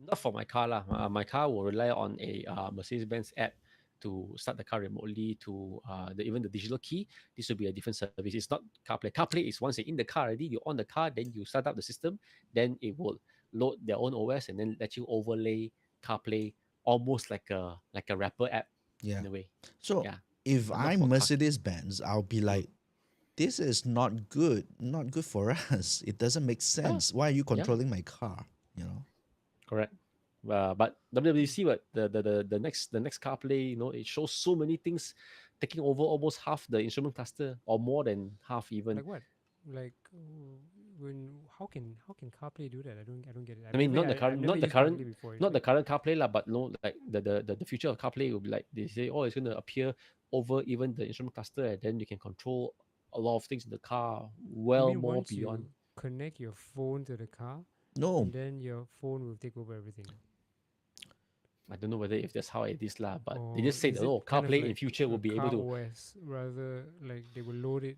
Not for my car lah. My car will rely on a Mercedes-Benz app to start the car remotely. To even the digital key, this will be a different service. It's not CarPlay. CarPlay is once you're in the car already, you're on the car, then you start up the system, then it will load their own OS and then let you overlay CarPlay almost like a wrapper app Yeah. in a way. So Yeah. if But not I'm for car. Mercedes Benz, I'll be like, this is not good, not good for us. It doesn't make Yeah. sense. Why are you Yeah. controlling my car? You know? Correct. But WWDC, what the next CarPlay, it shows so many things, taking over almost half the instrument cluster, or more than half even. Like what? Like when how can CarPlay do that? I don't get it. I mean, I've never used CarPlay before. not the current CarPlay lah, but no, like the future of CarPlay will be like they say, oh, it's gonna appear over even the instrument cluster, and then you can control a lot of things in the car, You well mean more once beyond. you connect your phone to the car, No. and then your phone will take over everything? I don't know whether if that's how it is lah, but they Or just say is that it kind of CarPlay in like future will a be car able to. OS rather like they will load it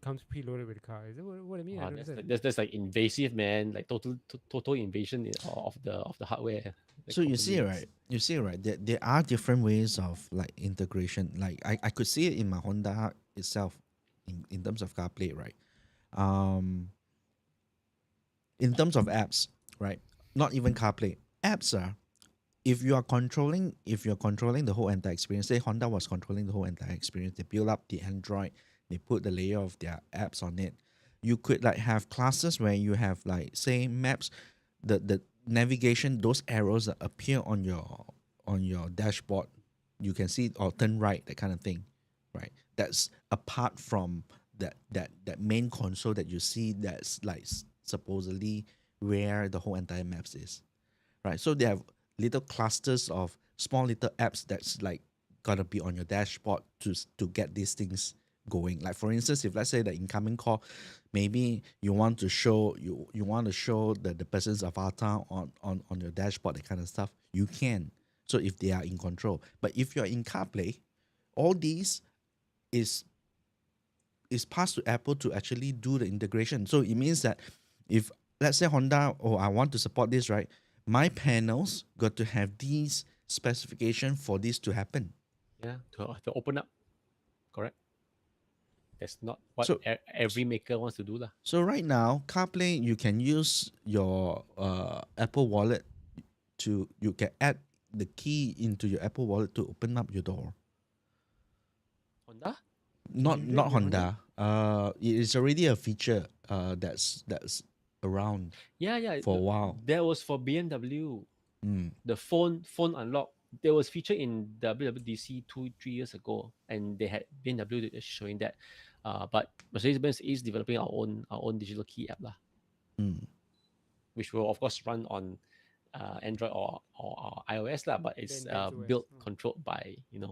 comes preloaded with the car? Is that what I mean? I don't understand. That's like invasive, man. Like total invasion of the hardware. So you see, right? You see, right? There are different ways of like integration. Like I could see it in my Honda itself, in terms of CarPlay, right? In terms of apps, right? Not even CarPlay. Apps are, if you're controlling the whole entire experience. Say Honda was controlling the whole entire experience. They build up the Android, they put the layer of their apps on it. You could like have classes where you have like, say, maps, the navigation, those arrows that appear on your dashboard, you can see, or turn right, that kind of thing, right? That's apart from that main console that you see, that's like supposedly where the whole entire maps is, right? So they have little clusters of small little apps that's like gotta be on your dashboard to get these things going. Like for instance, if let's say the incoming call, maybe you want to show the person's avatar on your dashboard, that kind of stuff, you can. So if they are in control. But if you're in CarPlay, all these is passed to Apple to actually do the integration. So it means that if let's say Honda, I want to support this, right? My panels got to have these specification for this to happen. Yeah, to open up. Correct. That's not what So- every maker wants to do lah. So right now, CarPlay, you can use your Apple Wallet you can add the key into your Apple Wallet to open up your door. Honda? Not do that not with Honda. It is already a feature that's around Yeah, yeah. for a while. That was for BMW. Mm. The phone unlock. There was feature in WWDC 2-3 years ago, and they had BMW showing that. But Mercedes-Benz is developing our own digital key app lah, Mm. which will of course run on Android or iOS lah, but it's Then that's OS. built controlled by the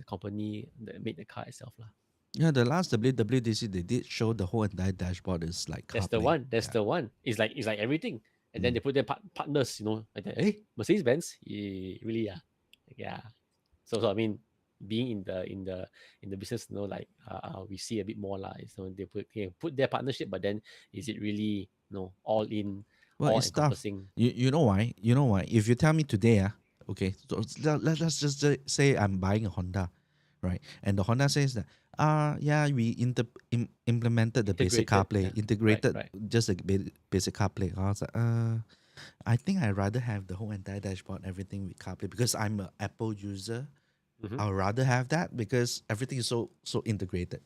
company that made the car itself lah. Yeah, the last WWDC they did show the whole entire dashboard is like That's the CarPlay. one. That's Yeah. the one. It's like everything, and then they put their partners. Like that. Hey, Mercedes Benz, really, yeah. So I mean, being in the business, like we see a bit more lah. So they put their partnership, but then is it really all in, Well, all it's tough. encompassing? You know why? You know why? If you tell me today, okay, so let's just say I'm buying a Honda, right? And the Honda says that, yeah, we implemented the basic Integrated, CarPlay, yeah. integrated Right. just a basic CarPlay. I was like, I think I'd rather have the whole entire dashboard, everything with CarPlay, because I'm an Apple user. Mhm. I'd rather have that because everything is so integrated.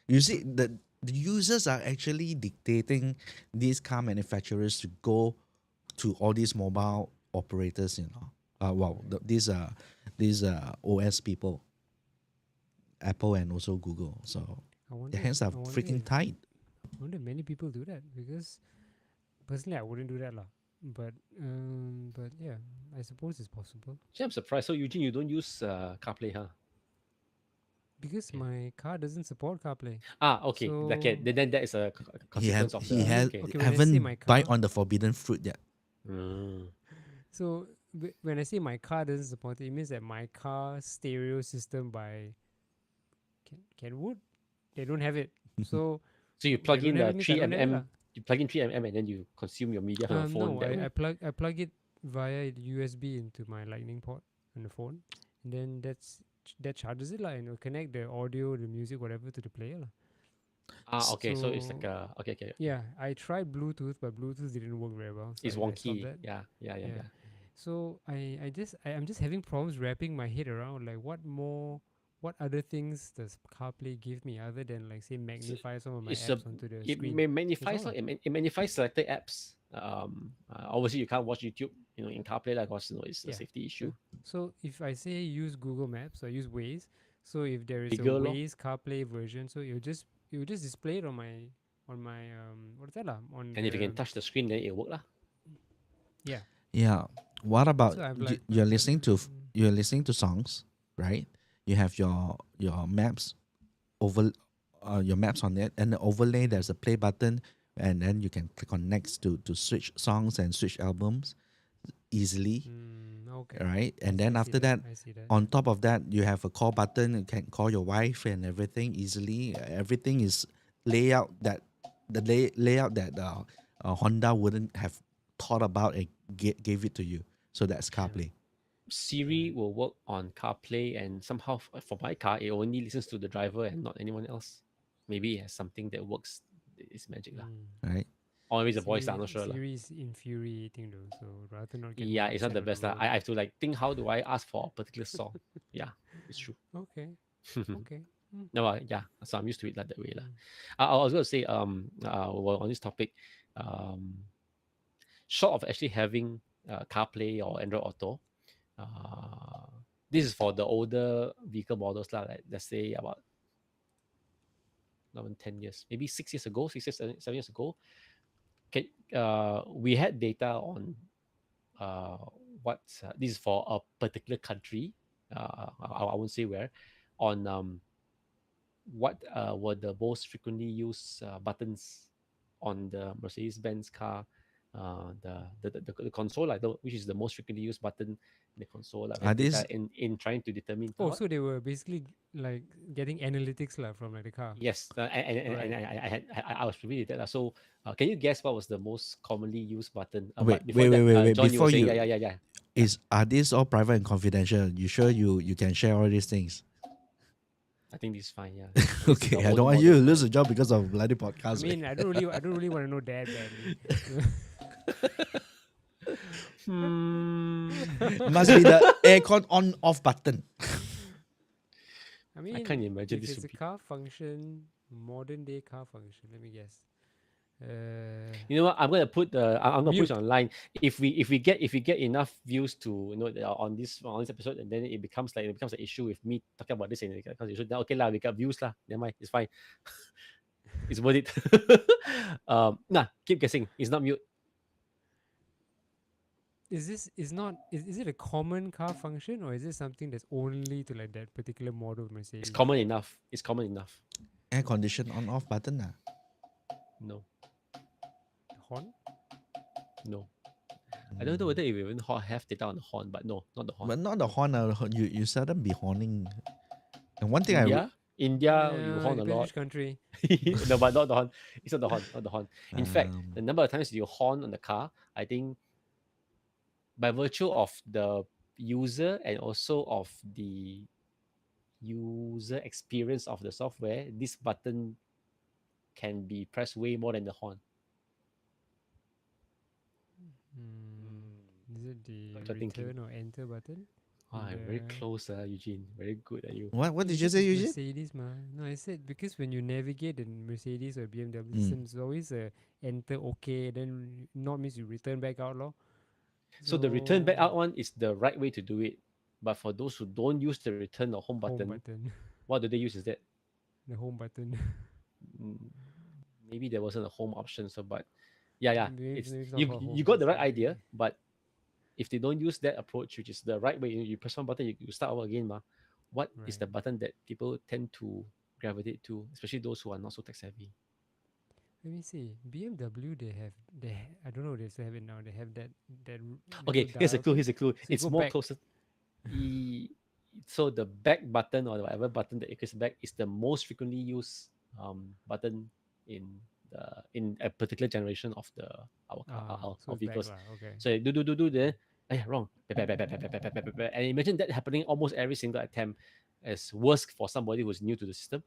You see, the users are actually dictating these car manufacturers to go to all these mobile operators, these OS people, Apple and also Google. So I wonder, their hands are I wonder freaking if- tight. I wonder if many people do that, because personally I wouldn't do that lah. But yeah, I suppose it's possible Actually, I'm surprised. So Eugene, you don't use CarPlay, huh? because my car doesn't support CarPlay. Okay. Okay. So- Then that is a consequence of the. He has okay. Okay, when I say haven't my bite car- on the forbidden fruit yet. Mm. So when I say my car doesn't support it, it means that my car stereo system by Kenwood, they don't have it. So So you plug they in don't have the it means I don't have it 3mm. lah. You plug in 3mm and then you consume your media from your phone. No, that way? I plug it via USB into my lightning port on the phone, and then that charges it lah, and it'll connect the audio, the music, whatever to the player lah. Okay. So it's like So- okay. Yeah, I tried Bluetooth, but Bluetooth didn't work very well. So It's I stopped wonky. that. Yeah. Yeah. So I'm just having problems wrapping my head around like what other things does CarPlay give me other than like say So magnify some of my it's a apps onto the it screen. That's magnifies all. lah. It magnifies selected apps. Obviously you can't watch YouTube, in CarPlay, like, because it's a Yeah, safety issue. true. So if I say use Google Maps or use Waze, so if there is a Bigger lor. Waze CarPlay version, so it will just display it on my what is that lah on And if you can the touch the screen, then it'll work lah. yeah. Yeah. What about So you're I've like listening to you're listening to songs, right? You have your maps over your maps on it, and the overlay there's a play button, and then you can click on next to switch songs and switch albums easily, okay. right? And then after that, I see that. on top of that, you have a call button. You can call your wife and everything easily. Everything is layout that layout that Honda wouldn't have thought about and gave it to you. So that's CarPlay. Siri will work on CarPlay, and somehow for my car, it only listens to the driver and not anyone else. Maybe it has something that works. It's magic lah. Right? Or maybe it's a voice. I'm Siri, not sure lah. Siri is infuriating though, so rather not get Yeah, more it's not upset the on best lah. road. I have to like think, how do I ask for a particular song? Yeah, it's true. Okay. Okay. No, yeah. So I'm used to it like that way lah. I was going to say, well, on this topic, short of actually having CarPlay or Android Auto, this is for the older vehicle models lah. Like, let's say about not even 10 years, maybe 6 years ago, 6 years, 7 years ago, we had data on what this is for a particular country. I won't say where, on what were the most frequently used buttons on the Mercedes-Benz car, the console, like which is the most frequently used button in the console, like, Are these in trying to determine. Oh, so they were basically like getting analytics lah from like the car. Yes, and I was privy to that. So, can you guess what was the most commonly used button? wait, But before that, wait. John, you were Before saying, you yeah. are these all private and confidential? You sure you can share all these things? I think this is fine. Yeah. Okay, I don't want you to lose a job because of bloody I podcast. mean, I don't really want to know that badly. Must be the aircon on off button. I mean, I can't imagine if this it's would a be. car function, modern day car function. Let me guess. You know what? I'm gonna put I'm gonna put Mute. it online. If we get enough views to on this episode, and then it becomes an issue with me talking about this, and it becomes an issue, then okay lah, we got views lah. Never mind, it's fine. It's worth it. Nah, keep guessing. It's not mute. Is it a common car function or is it something that's only to like that particular model of Mercedes? It's common enough. It's common enough. Air condition on off button. No, Horn? no. I don't know whether it will even have data on the horn, but no, not the horn. But not the horn. You seldom be horning. And one thing India, you horn a depends lot. which country. No, but not the horn. It's not the horn. Not the horn. In fact, Um, the number of times you horn on the car, I think, by virtue of the user and also of the user experience of the software, this button can be pressed way more than the horn. Is it the What you're thinking? return or enter button? Very close, Eugene. Very good at you. what did you say, Eugene? Mercedes, ma. No, I said because when you navigate in Mercedes or BMW Mm. systems, it's always a enter okay, then not means you return back out, lor. So the return back out one is the right way to do it. But for those who don't use the return or home button, Home button. what do they use instead? The home button. Maybe there wasn't a home option. So, but yeah, Maybe it's it's not you. called home, You got the it's right like- idea, but if they don't use that approach, which is the right way, you press one button, you start over again, what is the Right. button that people tend to gravitate to, especially those who are not so tech savvy? Let me see. BMW, I don't know. They still have it now. They have that. Okay, little here's a dial clue. thing. Here's a clue. So you It's go more back. closer. So the back button or whatever button that equates back is the most frequently used button in a particular generation of our So it's back vehicles. lah, okay. So you do then wrong. And imagine that happening almost every single attempt, as worse for somebody who's new to the system.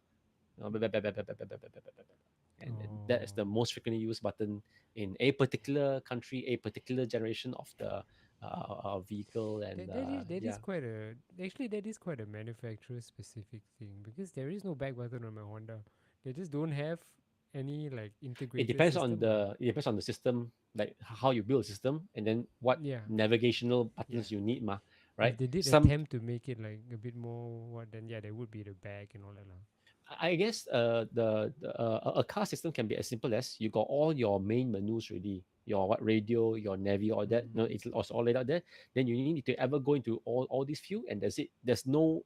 And that is the most frequently used button in a particular country, a particular generation of the our vehicle, and That is yeah. quite a actually that is quite a manufacturer specific thing because there is no back button on my Honda. They just don't have any like It integrated depends on system. the system, like how you build a system, and then what Yeah, navigational yeah. buttons you need, ma. If Right? they did Some attempt to make it like a bit more what, then yeah, there would be the back and all that lah. I guess a car system can be as simple as you got all your main menus ready, your what radio, your navi, all that. No, it's all laid out there. Then you need to ever go into all these few, and there's no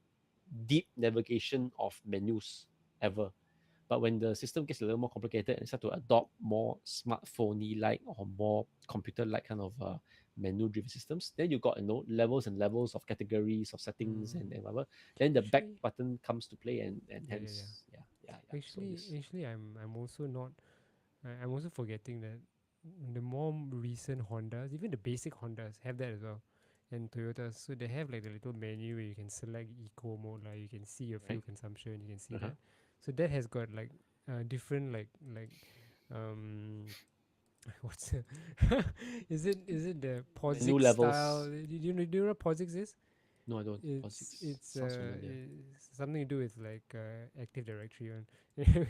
deep navigation of menus ever. But when the system gets a little more complicated and start to adopt more smartphone-y like or more computer-like kind of menu-driven systems, then you got levels and levels of categories of settings and whatever. Then the back Actually, button comes to play, and yeah, yeah, yeah. hence yeah. So this Actually, I'm also not. I'm also forgetting that the more recent Hondas, even the basic Hondas, have that as well, and Toyotas. So they have like the little menu where you can select eco mode, like you can see your fuel right. consumption, you can see Uh-huh. that. So that has got like different like um what's the is it the Menu POSIX style? levels. Do you know what POSIX is? No, I don't. It's Sounds familiar. it's something to do with like Active Directory one.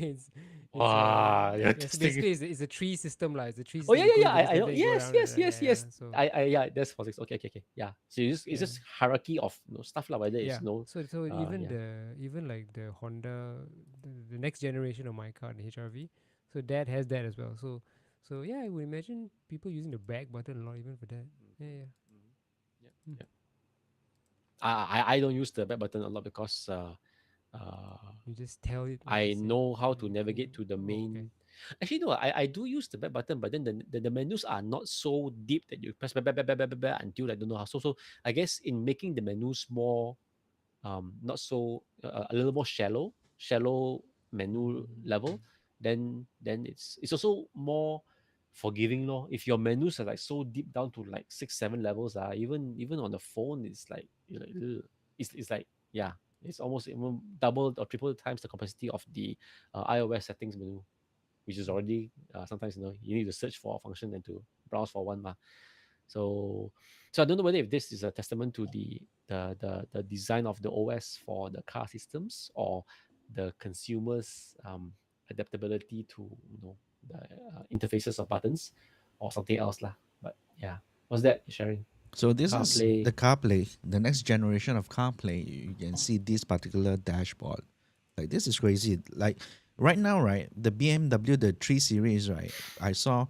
It's Wow, you're yeah, so testing. basically it's a tree system like it's a tree Oh system. yeah, You yeah, go yeah. into this I know. level, you go Yes, around. yes, yes, Yeah, yes. so Yeah. That's politics. Okay. Yeah. So it's yeah, just hierarchy of stuff like whether yeah. it's no. So even Yeah. even like the Honda, the next generation of my car, the HRV, so that has that as well. So yeah, I would imagine people using the back button a lot even for that. Yeah, yeah. Yeah. Hmm. Yeah. I don't use the back button a lot because You just tell it what to I say. know how to And navigate to the oh, okay. main. Actually, no, I do use the back button, but then the menus are not so deep that you press back until I don't know how. So I guess in making the menus more not so a little more shallow menu level, then it's also more forgiving law. If your menus are like so deep down to like 6 7 levels, even on the phone it's like ugh. It's like yeah, it's almost even double or triple times the capacity of the iOS settings menu, which is already sometimes you need to search for a function and to browse for one. So, so I don't know whether if this is a testament to the design of the OS for the car systems or the consumers' adaptability to the interfaces of buttons or something else lah. But yeah, what's that sharing? So this is CarPlay. the CarPlay, the next generation of CarPlay. You can see this particular dashboard. Like this is crazy. Like right now, right, the BMW, the 3 Series, right, I saw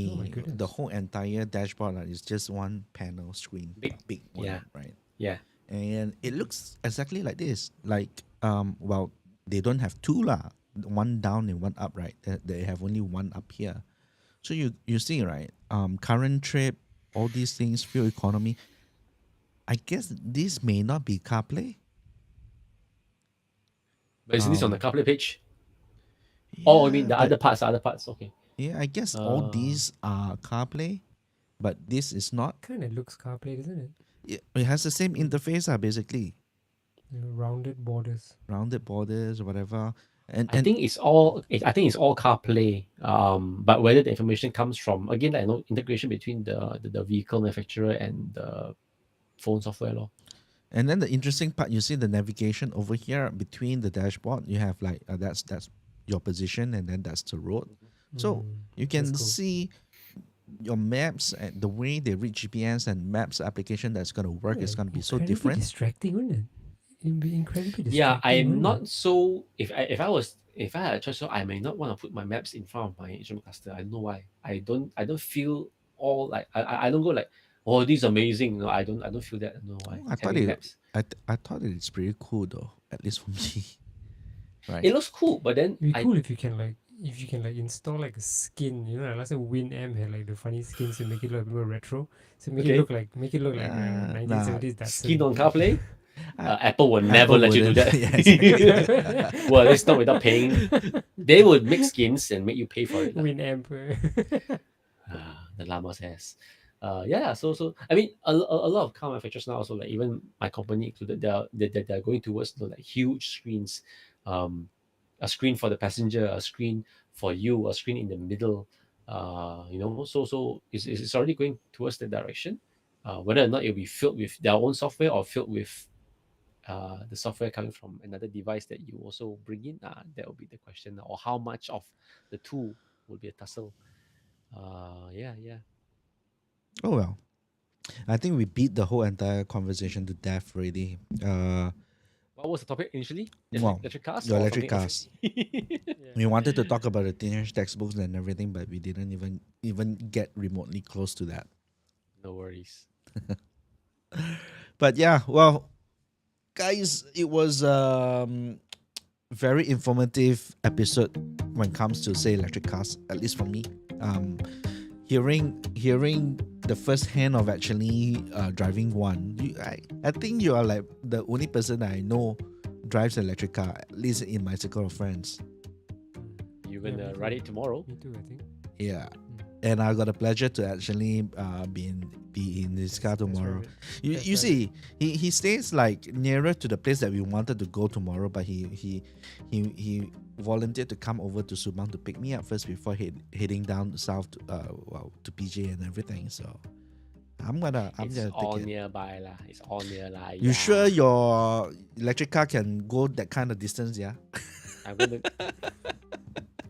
Oh my the goodness. whole entire dashboard is just one panel screen, Big. big Yeah, one, right? yeah. And it looks exactly like this. Like well, they don't have two lah, one down and one up, right? They have only one up here. So you see, right? Current trip, all these things, fuel economy. I guess this may not be CarPlay. But isn't this on the Um, CarPlay page? Oh, I mean yeah, the but other parts, the other parts. Okay. yeah, I guess all Uh, these are CarPlay, but this is not. Kind of looks CarPlay, doesn't it? It has the same interface, basically Rounded borders. rounded borders, whatever. And I think it's all. I think it's all CarPlay. But whether the information comes from again, like integration between the vehicle manufacturer and the phone software, law. and then the interesting part, you see the navigation over here between the dashboard. You have like that's your position, and then that's the road. So you That's can cool. see your maps and the way they read GPS and maps application that's going to work is going to be so Incredibly different. distracting, wouldn't it? It'd be incredibly distracting. Yeah, I'm wouldn't not so. If I had a choice, so I may not want to put my maps in front of my instrument cluster. I don't know why. I don't feel all like I don't go like, oh, this is amazing. No, I don't feel that. I don't know why. I thought Having it maps. I thought it's pretty cool though, at least for me. Right. It looks cool, but then It'd be cool if you can like install like a skin, you know, like last time Winamp had like the funny skins to make it look a bit more retro. So make it look like Nah, 1970s Datsun. skin on CarPlay. Uh, Apple will never Apple let you do wouldn't. that. Yes. Well, it's not without paying. They would make skins and make you pay for it. lah. Winamp. The llama's ass. Yeah. So I mean, a lot of car manufacturers now also like even my company included, they're going towards like huge screens, a screen for the passenger, a screen for you, a screen in the middle. So it's already going towards that direction. whether or not it'll be filled with their own software or filled with the software coming from another device that you also bring in. That will be the question, or how much of the two will be a tussle. Yeah. Oh well. I think we beat the whole entire conversation to death already. What was the topic initially? Well, Electric cars? your or electric something else? We wanted to talk about the teenage textbooks and everything, but we didn't even get remotely close to that. No worries. But yeah, well, guys, it was very informative episode when it comes to say electric cars, at least for me. Hearing the first hand of actually driving one, I think you are like the only person I know drives an electric car, at least in my circle of friends. You're Yeah, gonna me ride too. it tomorrow? Me too, I think. Yeah, and I got the pleasure to actually be in this car That's tomorrow. right. You That's you right. see, he stays like nearer to the place that we wanted to go tomorrow, but he volunteered to come over to Subang to pick me up first before heading down south to PJ and everything. So I'm gonna It's take all it. nearby lah. It's all near lah. You yeah. sure your electric car can go that kind of distance? Yeah. I'm gonna.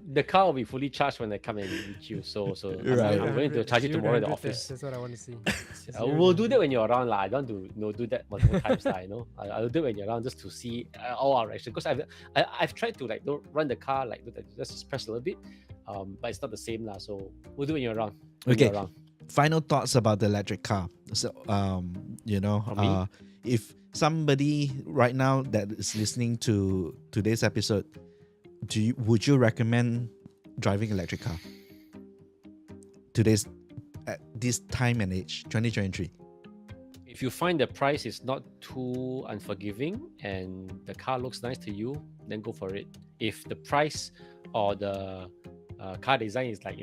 The car will be fully charged when I come and meet you. So Right. I'm going to charge it 0 tomorrow at the 100 office. That's what I want to see. We'll do that when you're around lah. I don't want to do that multiple times lah. I'll do it when you're around just to see all our action. Because I've tried to like run the car like just press a little bit, but it's not the same lah. So we'll do it when you're around. When Okay. you're around. Final thoughts about the electric car. So From me? if somebody right now that is listening to today's episode, would you recommend driving electric car today's at this time and age, 2023? If you find the price is not too unforgiving and the car looks nice to you, then go for it. If the price or the car design is like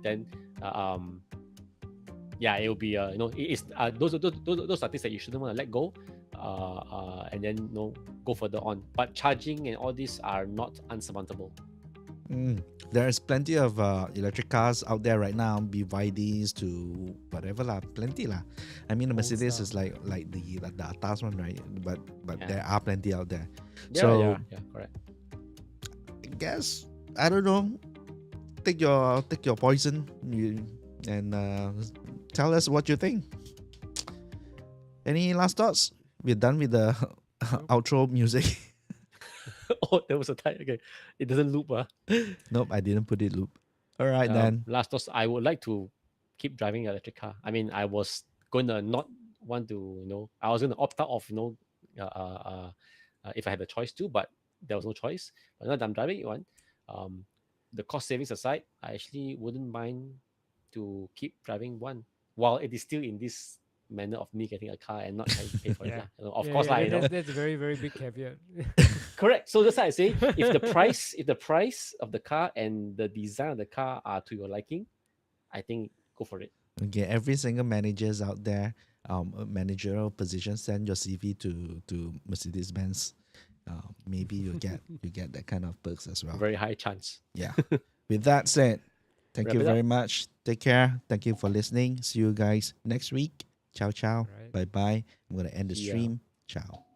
then yeah, it will be it's those are things that you shouldn't want to let go, and then go further on. But charging and all these are not unsurmountable. There's plenty of electric cars out there right now, BYDs to whatever lah, plenty lah. I mean, the Old Mercedes style. is like the Atas one, right? But Yeah. there are plenty out there. Yeah, So yeah, correct. I guess I don't know. Take your poison, and tell us what you think. Any last thoughts? We're done with the outro music. Oh, there was a time. Okay, it doesn't loop. Nope, I didn't put it loop. All right then. Last thoughts. I would like to keep driving an electric car. I mean, I was going to not want to, I was going to opt out of, if I had the choice to, but there was no choice. But now that I'm driving one, the cost savings aside, I actually wouldn't mind to keep driving one while it is still in this manner of me getting a car and not having to pay for it. Yeah. Lah. Of course, lah, That's a very, very big caveat. Correct. So that's why I say if the price of the car and the design of the car are to your liking, I think go for it. Okay, every single managers out there, managerial position, send your CV to Mercedes Benz. Maybe you get that kind of perks as well. Very high chance. Yeah. With that said, thank Wrap you it very up. much. Take care. Thank you for listening. See you guys next week. Ciao, ciao. Right. Bye bye. I'm gonna end the See ya. stream. Ciao.